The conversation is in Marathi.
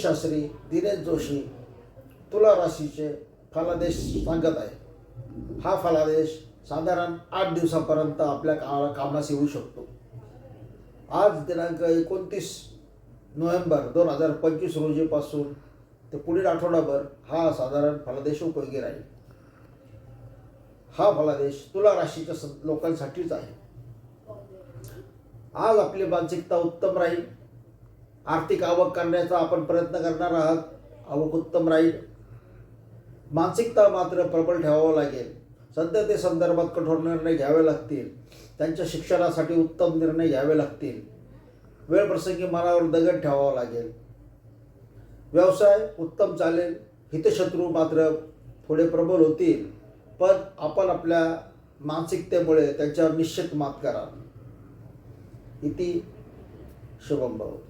सतीश शास्त्री, दिनेश जोशी तुला राशीचे फलादेश सांगत आहे। हा फलादेश साधारण 8 दिवसापर्यंत आपल्या कामास येऊ शकतो। आज दिनांक 29 नोव्हेंबर 2025 रोजीपासून ते पुढील आठवडाभर हा साधारण फलादेश उपयोगी राहील। हा फलादेश तुला राशीच्या लोकांसाठीच आहे। आज आपली मानसिकता उत्तम राहील। आर्थिक आवक करण्याचा आपण प्रयत्न करणार आहात, आवक उत्तम राहील। मानसिकता मात्र प्रबळ ठेवावं लागेल। सध्या ते संदर्भात कठोर निर्णय घ्यावे लागतील। त्यांच्या शिक्षणासाठी उत्तम निर्णय घ्यावे लागतील। वेळ प्रसंगी मनावर दगड ठेवावा लागेल। व्यवसाय उत्तम चालेल। हितशत्रू मात्र थोडे प्रबल होतील, पण आपण आपल्या मानसिकतेमुळे त्यांच्यावर निश्चित मात करा। इति शुभम भवतु।